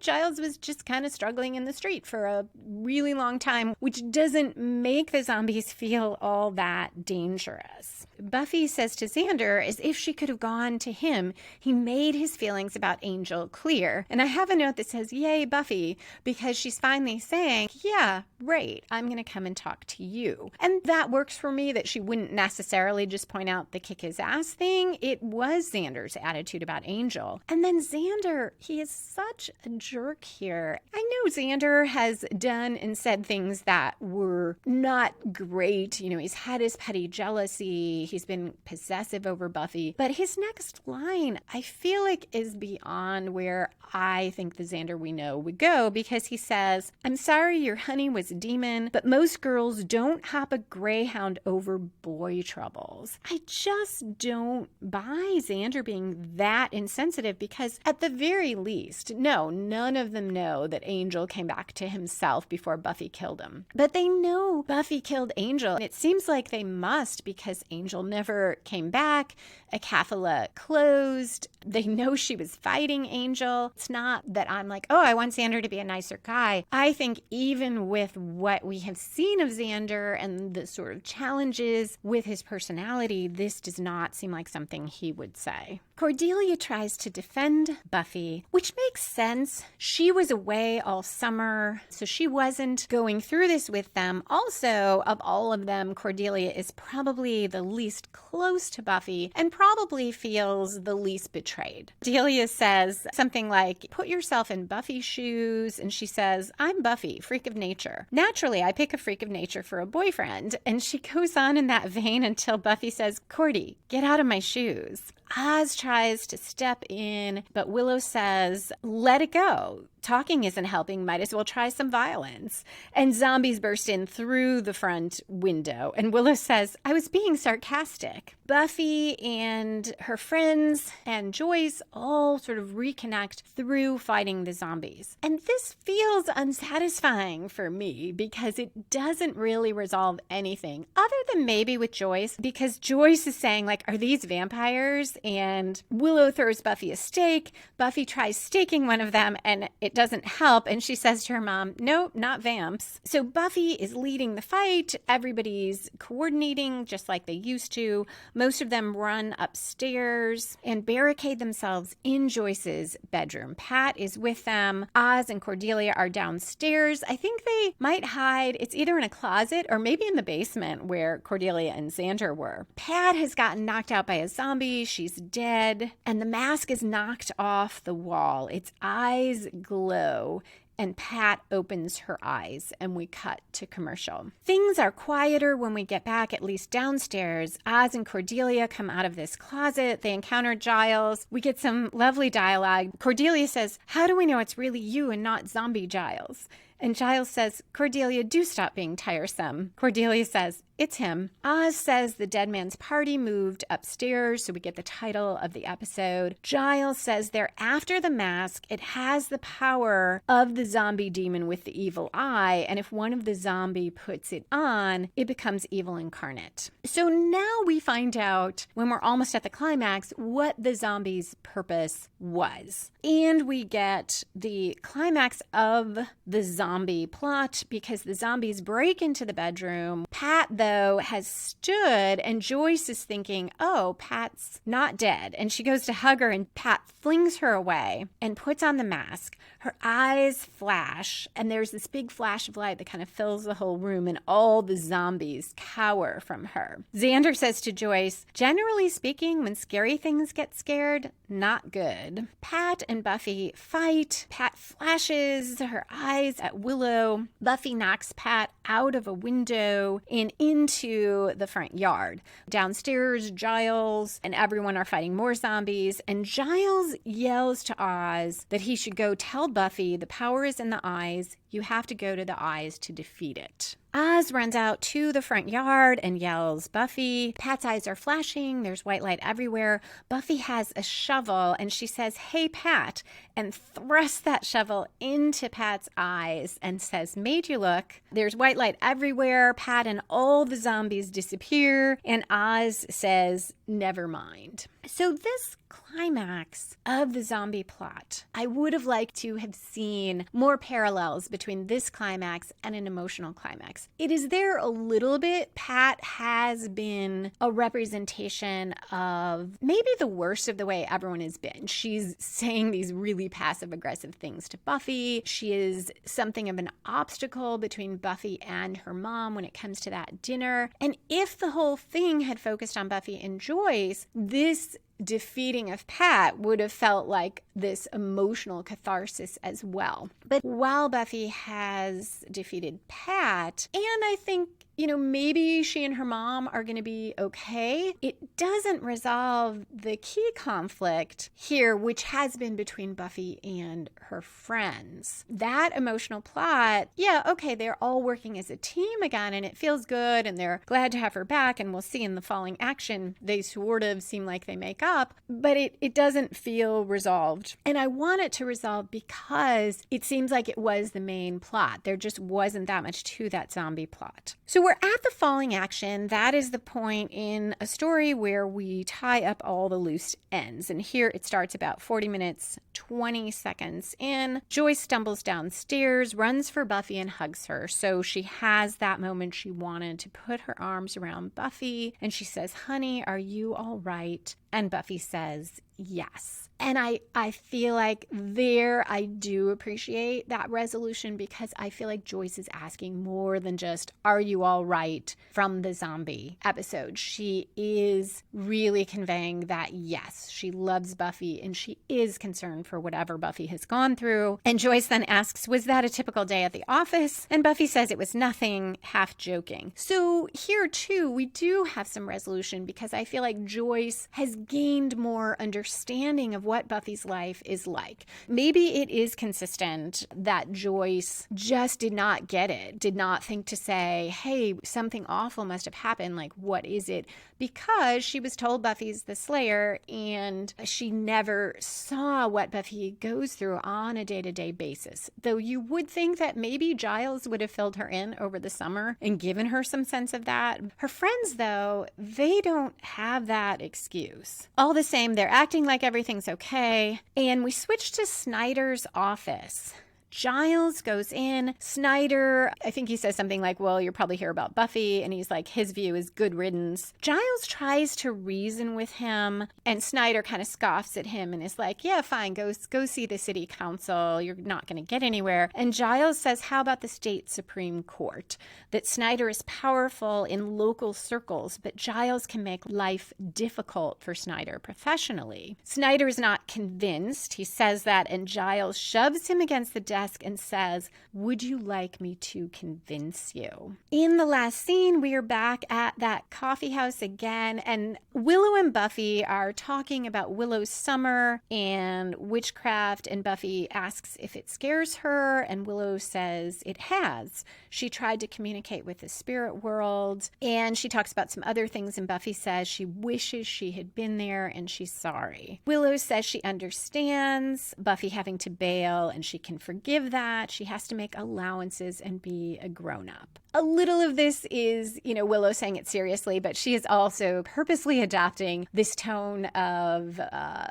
Giles was just kind of struggling in the street for a really long time, which doesn't make the zombies feel all that dangerous. Buffy says to Xander, as if she could have gone to him, he made his feelings about Angel clear. And I have a note that says, yay, Buffy, because she's finally saying, yeah, right, I'm going to come and talk to you. And that works for me, that she wouldn't necessarily just point out the kick his ass thing. It was Xander's attitude about Angel. And then Xander, he is such a jerk here. I know Xander has done and said things that were not great. He's had his petty jealousy. He's been possessive over Buffy. But his next line, I feel like, is beyond where I think the Xander we know would go, because he says, I'm sorry your honey was a demon, but most girls don't hop a greyhound over boy troubles. I just don't buy Xander being that insensitive, because at the very least, no, none of them know that Angel came back to himself before Buffy killed him. But they know Buffy killed Angel. It seems like they must, because Angel never came back. Acaphala closed. They know she was fighting Angel. It's not that I'm like, oh, I want Xander to be a nicer guy. I think even with what we have seen of Xander and the sort of challenges with his personality, this does not seem like something he would say. Cordelia tries to defend Buffy, which makes sense. She was away all summer, so she wasn't going through this with them. Also, of all of them, Cordelia is probably the least close to Buffy and probably feels the least betrayed. Cordelia says something like, put yourself in Buffy's shoes, and she says, I'm Buffy, freak of nature. Naturally, I pick a freak of nature for a boyfriend. And she goes on in that vein until Buffy says, Cordy, get out of my shoes. Oz tries to step in, but Willow says, let it go. Talking isn't helping, might as well try some violence. And zombies burst in through the front window. And Willow says, I was being sarcastic. Buffy and her friends and Joyce all sort of reconnect through fighting the zombies. And this feels unsatisfying for me because it doesn't really resolve anything other than maybe with Joyce, because Joyce is saying, like, are these vampires? And Willow throws Buffy a steak. Buffy tries staking one of them and it doesn't help. And she says to her mom, nope, not vamps. So Buffy is leading the fight. Everybody's coordinating just like they used to. Most of them run upstairs and barricade themselves in Joyce's bedroom. Pat is with them. Oz and Cordelia are downstairs. I think they might hide. It's either in a closet or maybe in the basement where Cordelia and Xander were. Pat has gotten knocked out by a zombie. She's dead. And the mask is knocked off the wall. Its eyes glow. And Pat opens her eyes, and we cut to commercial. Things are quieter when we get back, at least downstairs. Oz and Cordelia come out of this closet. They encounter Giles. We get some lovely dialogue. Cordelia says, how do we know it's really you and not zombie Giles? And Giles says, Cordelia, do stop being tiresome. Cordelia says, it's him. Oz says the dead man's party moved upstairs, so we get the title of the episode. Giles says they're after the mask. It has the power of the zombie demon with the evil eye, and if one of the zombie puts it on, it becomes evil incarnate. So now we find out, when we're almost at the climax, what the zombie's purpose was. And we get the climax of the zombie plot because the zombies break into the bedroom. Pat, though, has stood, and Joyce is thinking, oh, Pat's not dead. And she goes to hug her, and Pat flings her away and puts on the mask. her eyes flash, and there's this big flash of light that kind of fills the whole room, and all the zombies cower from her. Xander says to Joyce, generally speaking, when scary things get scared, not good. Pat and Buffy fight. Pat flashes her eyes at Willow. Buffy knocks Pat out of a window and into the front yard. Downstairs, Giles and everyone are fighting more zombies, and Giles yells to Oz that he should go tell Buffy the power is in the eyes. You have to go to the eyes to defeat it. Oz runs out to the front yard and yells, Buffy. Pat's eyes are flashing. There's white light everywhere. Buffy has a shovel and she says, hey, Pat, and thrusts that shovel into Pat's eyes and says, made you look. There's white light everywhere. Pat and all the zombies disappear. And Oz says, never mind. So this climax of the zombie plot, I would have liked to have seen more parallels between this climax and an emotional climax. It is there a little bit. Pat has been a representation of maybe the worst of the way everyone has been. She's saying these really passive-aggressive things to Buffy. She is something of an obstacle between Buffy and her mom when it comes to that dinner. And if the whole thing had focused on Buffy and Joyce, this defeating of Pat would have felt like this emotional catharsis as well. But while Buffy has defeated Pat, and I think, maybe she and her mom are going to be okay, it doesn't resolve the key conflict here, which has been between Buffy and her friends. That emotional plot, they're all working as a team again, and it feels good, and they're glad to have her back, and we'll see in the following action, they sort of seem like they make up, but it doesn't feel resolved. And I want it to resolve because it seems like it was the main plot. There just wasn't that much to that zombie plot. So we're at the falling action. That is the point in a story where we tie up all the loose ends. And here it starts about 40 minutes, 20 seconds in. Joyce stumbles downstairs, runs for Buffy and hugs her. So she has that moment she wanted to put her arms around Buffy. And she says, honey, are you all right? And Buffy says, yes. And I feel like there I do appreciate that resolution because I feel like Joyce is asking more than just, are you all right, from the zombie episode. She is really conveying that, yes, she loves Buffy and she is concerned for whatever Buffy has gone through. And Joyce then asks, was that a typical day at the office? And Buffy says it was nothing, half joking. So here too, we do have some resolution because I feel like Joyce has gained more understanding of what Buffy's life is like. Maybe it is consistent that Joyce just did not get it, did not think to say, hey, something awful must have happened. Like, what is it? Because she was told Buffy's the Slayer and she never saw what Buffy goes through on a day-to-day basis. Though you would think that maybe Giles would have filled her in over the summer and given her some sense of that. Her friends, though, they don't have that excuse. All the same, they're acting like everything's okay. And we switch to Snyder's office. Giles goes in. Snyder, I think he says something like, well, you'll probably hear about Buffy. And he's like, his view is good riddance. Giles tries to reason with him. And Snyder kind of scoffs at him and is like, yeah, fine, go see the city council. You're not going to get anywhere. And Giles says, how about the state Supreme Court? That Snyder is powerful in local circles, but Giles can make life difficult for Snyder professionally. Snyder is not convinced. He says that, and Giles shoves him against the desk and says, would you like me to convince you? In the last scene, we are back at that coffee house again, and Willow and Buffy are talking about Willow's summer and witchcraft, and Buffy asks if it scares her, and Willow says it has. She tried to communicate with the spirit world, and she talks about some other things, and Buffy says she wishes she had been there and she's sorry. Willow says she understands Buffy having to bail and she can forgive that. She has to make allowances and be a grown-up. A little of this is, Willow saying it seriously, but she is also purposely adopting this tone of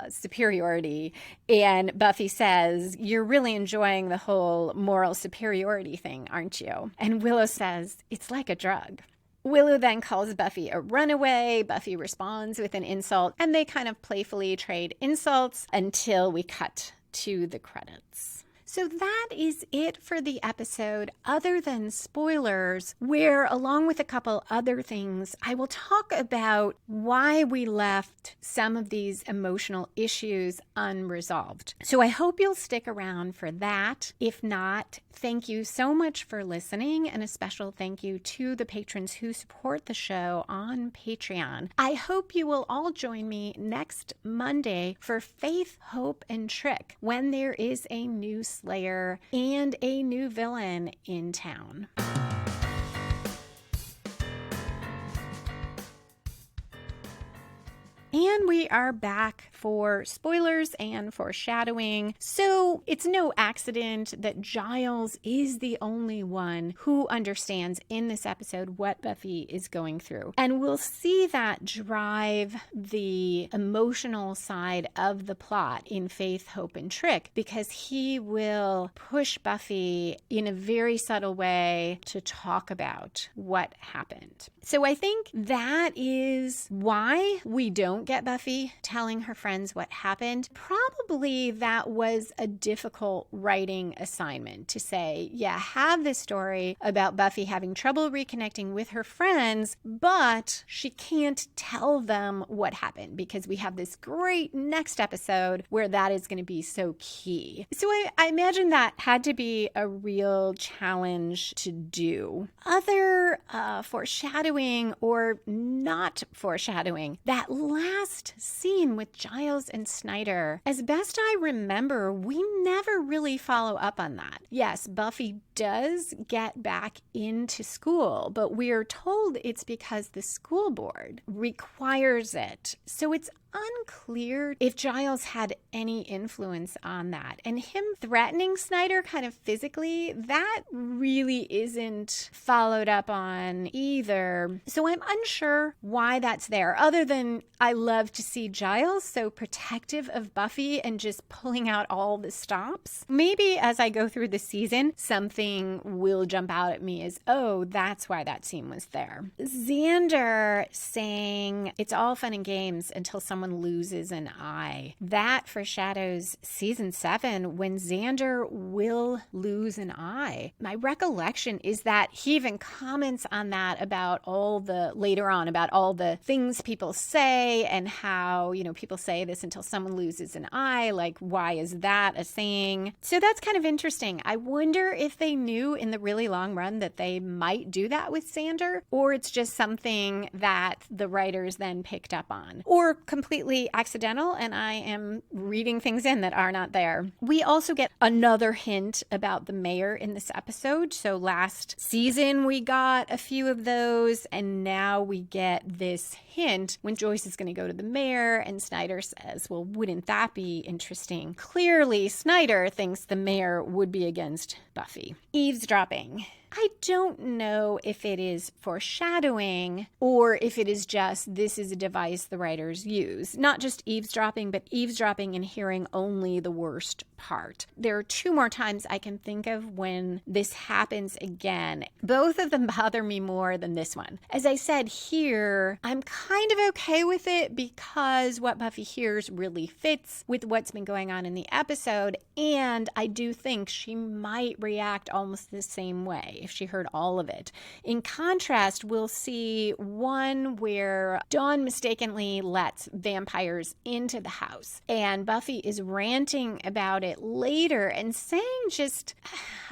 superiority. And Buffy says, you're really enjoying the whole moral superiority thing, aren't you? And Willow says, it's like a drug. Willow then calls Buffy a runaway. Buffy responds with an insult, and they kind of playfully trade insults until we cut to the credits. So that is it for the episode, other than spoilers, where along with a couple other things, I will talk about why we left some of these emotional issues unresolved. So I hope you'll stick around for that. If not, thank you so much for listening, and a special thank you to the patrons who support the show on Patreon. I hope you will all join me next Monday for Faith, Hope, and Trick, when there is a new Slayer and a new villain in town. And we are back for spoilers and foreshadowing. So it's no accident that Giles is the only one who understands in this episode what Buffy is going through. And we'll see that drive the emotional side of the plot in Faith, Hope, and Trick, because he will push Buffy in a very subtle way to talk about what happened. So I think that is why we don't get Buffy telling her friends what happened. Probably that was a difficult writing assignment to say, yeah, have this story about Buffy having trouble reconnecting with her friends, but she can't tell them what happened because we have this great next episode where that is going to be so key. So I imagine that had to be a real challenge to do. Other foreshadowing or not foreshadowing, that last scene with Giles and Snyder, as best I remember, we never really follow up on that. Yes, Buffy does get back into school, but we're told it's because the school board requires it. So it's unclear if Giles had any influence on that. And him threatening Snyder kind of physically, that really isn't followed up on either. So I'm unsure why that's there, other than I love to see Giles so protective of Buffy and just pulling out all the stops. Maybe as I go through the season, something will jump out at me as, oh, that's why that scene was there. Xander saying it's all fun and games until someone loses an eye. That foreshadows season 7 when Xander will lose an eye. My recollection is that he even comments on that later on about all the things people say and how, people say this until someone loses an eye. Like, why is that a saying? So that's kind of interesting. I wonder if they knew in the really long run that they might do that with Xander, or it's just something that the writers then picked up on, or completely accidental and I am reading things in that are not there. We also get another hint about the mayor in this episode. So last season we got a few of those, and now we get this hint when Joyce is going to go to the mayor and Snyder says, well, wouldn't that be interesting? Clearly Snyder thinks the mayor would be against Buffy. Eavesdropping. I don't know if it is foreshadowing or if it is just this is a device the writers use. Not just eavesdropping, but eavesdropping and hearing only the worst part. There are 2 more times I can think of when this happens again. Both of them bother me more than this one. As I said here, I'm kind of okay with it because what Buffy hears really fits with what's been going on in the episode, and I do think she might react almost the same way if she heard all of it. In contrast, we'll see one where Dawn mistakenly lets vampires into the house, and Buffy is ranting about it later and saying just,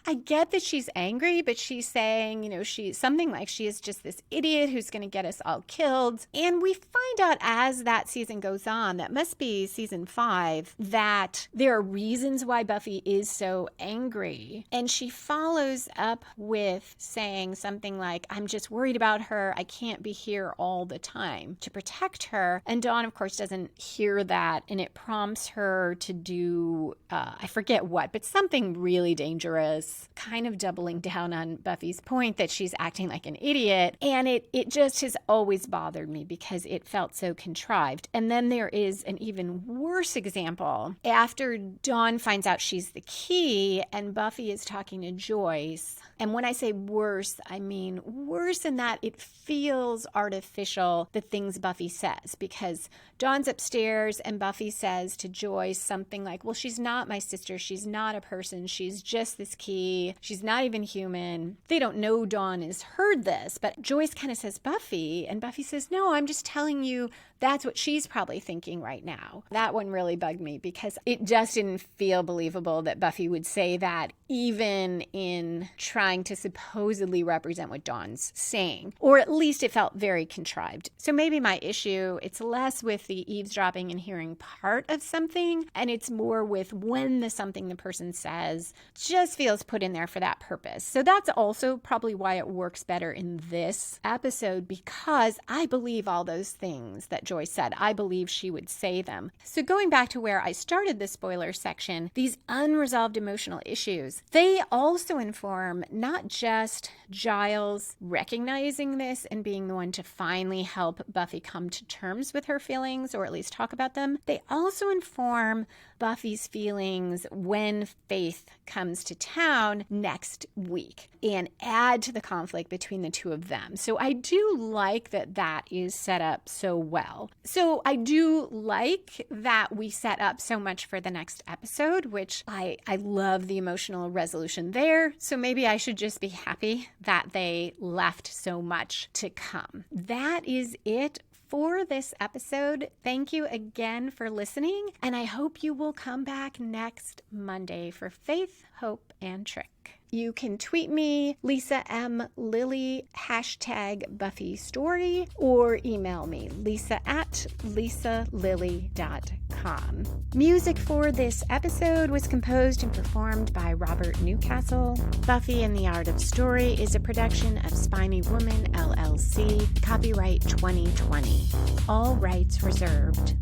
I get that she's angry, but she's saying, she's something like she is just this idiot who's going to get us all killed. And we find out as that season goes on, that must be season 5, that there are reasons why Buffy is so angry. And she follows up with saying something like, I'm just worried about her. I can't be here all the time to protect her. And Dawn, of course, doesn't hear that. And it prompts her to do, I forget what, but something really dangerous. is kind of doubling down on Buffy's point that she's acting like an idiot. And it just has always bothered me because it felt so contrived. And then there is an even worse example. After Dawn finds out she's the key and Buffy is talking to Joyce. And when I say worse, I mean worse in that it feels artificial, the things Buffy says, because Dawn's upstairs and Buffy says to Joyce something like, well, she's not my sister. She's not a person. She's just this key. She's not even human. They don't know Dawn has heard this, but Joyce kind of says Buffy, and Buffy says, no, I'm just telling you that's what she's probably thinking right now. That one really bugged me because it just didn't feel believable that Buffy would say that, even in trying to supposedly represent what Dawn's saying. Or at least it felt very contrived. So maybe my issue, it's less with the eavesdropping and hearing part of something, and it's more with when the something the person says just feels put in there for that purpose. So that's also probably why it works better in this episode, because I believe all those things that Joyce said. I believe she would say them. So going back to where I started the spoiler section, these unresolved emotional issues, they also inform not just Giles recognizing this and being the one to finally help Buffy come to terms with her feelings, or at least talk about them. They also inform Buffy's feelings when Faith comes to town next week and add to the conflict between the two of them. So I do like that that is set up so well. So I do like that we set up so much for the next episode, which I love the emotional resolution there. So maybe I should just be happy that they left so much to come. That is it for this episode. Thank you again for listening, and I hope you will come back next Monday for Faith, Hope, and Trick. You can tweet me, Lisa M. Lilly, #BuffyStory, or email me, lisa@lisalilly.com. Music for this episode was composed and performed by Robert Newcastle. Buffy and the Art of Story is a production of Spiny Woman, LLC, copyright 2020. All rights reserved.